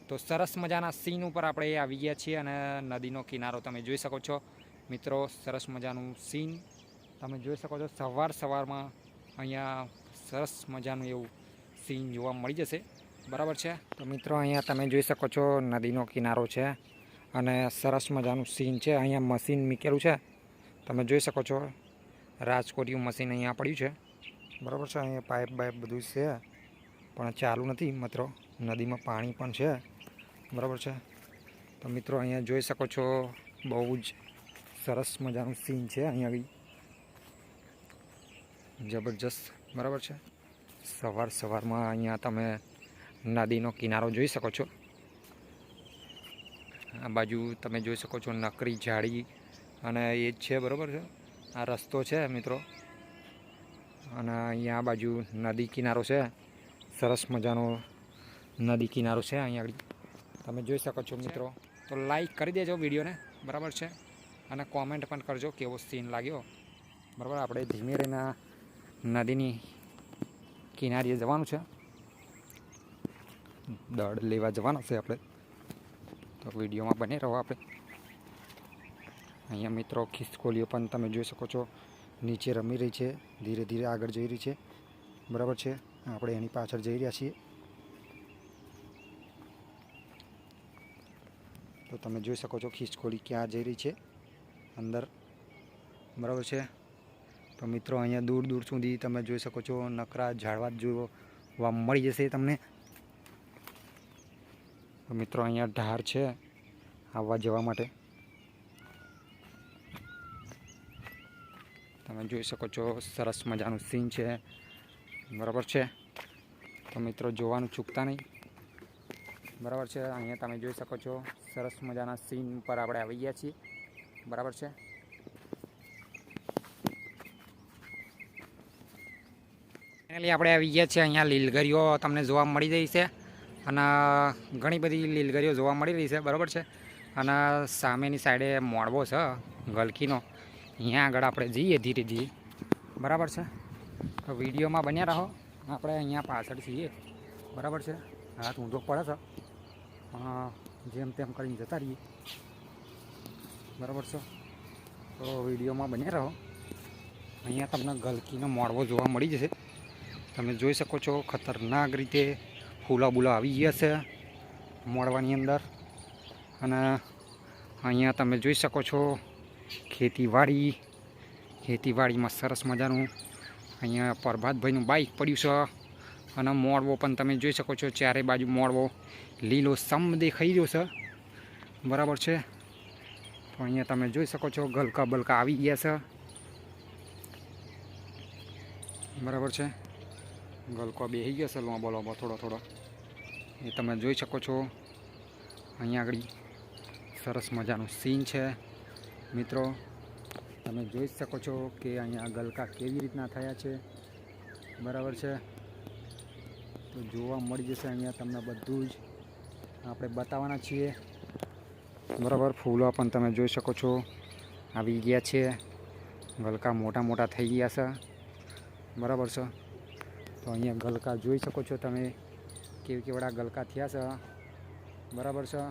તો સરસ મજાના સીન ઉપર આપણે આવી ગયા છીએ અને નદીનો કિનારો તમે જોઈ શકો છો મિત્રો. સરસ મજાનું સીન તમે જોઈ શકો છો. સવારમાં અહીંયા સરસ મજાનું એવું સીન જોવા મળી જશે. બરાબર છે. તો મિત્રો અહીંયા તમે જોઈ શકો છો નદીનો કિનારો છે અને સરસ મજાનું સીન છે. અહીંયા મશીન મૂકેલું છે તમે જોઈ શકો છો. રાજકોટિયું મશીન અહીંયા પડ્યું છે. બરાબર છે. અહીંયા પાઇપ બધું છે પણ ચાલુ નથી મિત્રો. નદીમાં પાણી પણ છે. બરાબર છે. તો મિત્રો અહીંયા જોઈ શકો છો બહુ જ સરસ મજાનું સીન છે અહીંયા જબરજસ્ત. બરાબર છે. સવારમાં અહીંયા તમે નદીનો કિનારો જોઈ શકો છો. આ બાજુ તમે જોઈ શકો છો નકરી ઝાડી અને એ જ છે. બરાબર છે. આ રસ્તો છે મિત્રો અને અહીંયા આ બાજુ નદી કિનારો છે. સરસ મજાનો નદી કિનારો છે અહીંયા આગળ તમે જોઈ શકો છો મિત્રો. તો લાઈક કરી દેજો વિડીયોને. બરાબર છે. અને કોમેન્ટ પણ કરજો કેવો સીન લાગ્યો. બરાબર. આપણે ધીમે રહીને નદીની કિનારીએ જવાનું છે. દળ લેવા જવાનું છે આપણે. તો વિડીયોમાં બને રહો આપણે. અહીંયા મિત્રો ખિસકોલીઓ પણ તમે જોઈ શકો છો નીચે રમી રહી છે. ધીરે ધીરે આગળ જઈ રહી છે. બરાબર છે. આપણે એની પાછળ જઈ રહ્યા છીએ. તો તમે જોઈ શકો છો ખિસકોલી ક્યાં જઈ રહી છે અંદર. બરાબર છે. તો મિત્રો અહીંયા દૂર સુધી તમે જોઈ શકો છો નકરા ઝાડવા જોવા મળી જશે તમને. તો મિત્રો અહીંયા ઢાર છે આવવા જવા માટે. તમે જોઈ શકો છો સરસ મજાનું સીન છે. બરાબર છે. તો મિત્રો જોવાનું ચૂકતા નહીં. બરાબર છે. અહીંયા તમે જોઈ શકો છો સરસ મજાના સીન પર આપણે આવી ગયા છીએ. બરાબર છે. ફાઇનલી આપણે આવી ગયા છીએ. અહીંયા લીલગરીઓ તમને જોવા મળી રહી છે અને ઘણી બધી લીલગરીઓ જોવા મળી રહી છે. બરાબર છે. અને સામેની સાઈડે મોડવો છે ગલકીનો. અહીંયા આગળ આપણે જઈએ ધીરે ધીરે. બરાબર છે. તો વિડીયોમાં બન્યા રહો. આપણે અહીંયા પાછળ છીએ. બરાબર છે. હાથ ઊંધો પડે છે જેમ તેમ કરીને જતા રહીએ. બરાબર છે. તો વિડીયોમાં બન્યા રહો. અહીંયા તમને ગલકીનો મોડવો જોવા મળી જશે. તમે જોઈ શકો છો ખતરનાક રીતે ફૂલા આવી ગયા છે મોડવાની અંદર. અને અહીંયા તમે જોઈ શકો છો ખેતીવાડીમાં સરસ મજાનું અહીંયા પ્રભાતભાઈનું બાઇક પડ્યું છે. અને મોડવો પણ તમે જોઈ શકો છો ચારે બાજુ મોડવો લીલો સમ દેખાઈ રહ્યો છે. બરાબર છે. તો અહીંયા તમે જોઈ શકો છો ગલકા બલકા આવી ગયા છે. બરાબર છે. ગલકો બેસી ગયો છે લોબો થોડો એ તમે જોઈ શકો છો. અહીંયા આગળ સરસ મજાનું સીન છે મિત્રો. તમે જોઈ શકો છો કે અહીંયા ગલકા કેવી રીતના થયા છે. બરાબર છે. તો જોવા મળી જશે અહીંયા તમને બધું જ આપણે બતાવવાના છીએ. બરાબર. ફૂલો પણ તમે જોઈ શકો છો આવી ગયા છે. ગલકા મોટા થઈ ગયા છે. બરાબર છે. તો અહીંયા ગલકા જોઈ શકો છો તમે કેવડા ગલકા થયા છે. બરાબર છે.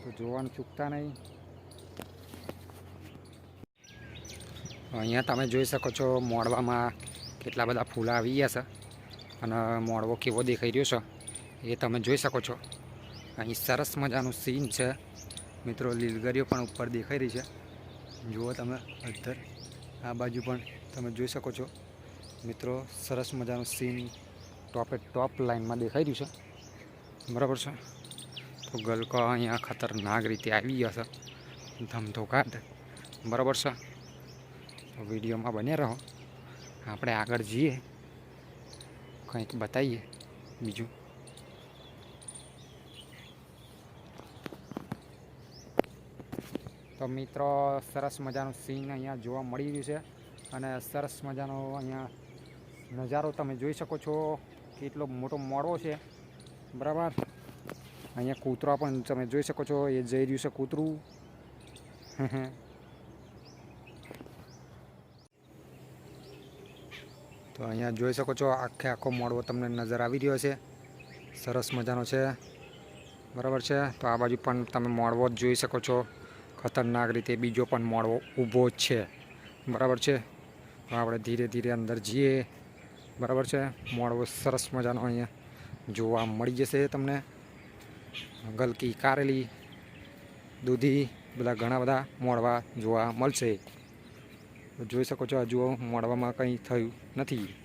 તો જોવાનું ચૂકતા નહીં. અહીંયા તમે જોઈ શકો છો મોડવામાં કેટલા બધા ફૂલા આવી ગયા છે અને મોડવો કેવો દેખાઈ રહ્યો છે એ તમે જોઈ શકો છો. અહીં સરસ મજાનું સીન છે મિત્રો. લીલગરીઓ પણ ઉપર દેખાઈ રહી છે. જુઓ તમે અધર આ બાજુ પણ તમે જોઈ શકો છો મિત્રો. સરસ મજાનું સીન ટોપ લાઈનમાં દેખાઈ રહ્યું છે. બરાબર છે. તો ગલકો અહીંયા ખતરનાક રીતે આવી ગયા છે ધમધોકાટ. બરાબર છે. તો વિડીયોમાં બન્યા રહો. આપણે આગળ જઈએ કંઈક બતાવીએ બીજું. તો મિત્રો સરસ મજાનું સીન અહીંયા જોવા મળી રહ્યું છે અને સરસ મજાનો અહીંયા નજારો તમે જોઈ શકો છો. કેટલો મોટો મોડવો છે. બરાબર. અહીંયા કૂતરા પણ તમે જોઈ શકો છો. એ જઈ રહ્યું છે કૂતરું. તો અહીંયા જોઈ શકો છો આખો મોડવો તમને નજર આવી રહ્યો છે. સરસ મજાનો છે. બરાબર છે. તો આ બાજુ પણ તમે મોડવો જ જોઈ શકો છો. ખતરનાક રીતે બીજો પણ મોડવો ઊભો જ છે. બરાબર છે. તો આપણે ધીરે ધીરે અંદર જઈએ. બરાબર છે. મોડવો સરસ મજાનો અહીંયા જોવા મળી જશે તમને. ગલકી, કારેલી, દૂધી બધા ઘણા બધા મોડવા જોવા મળશે. જોઈ શકો છો હજુ મોડવામાં કંઈ થયું નથી.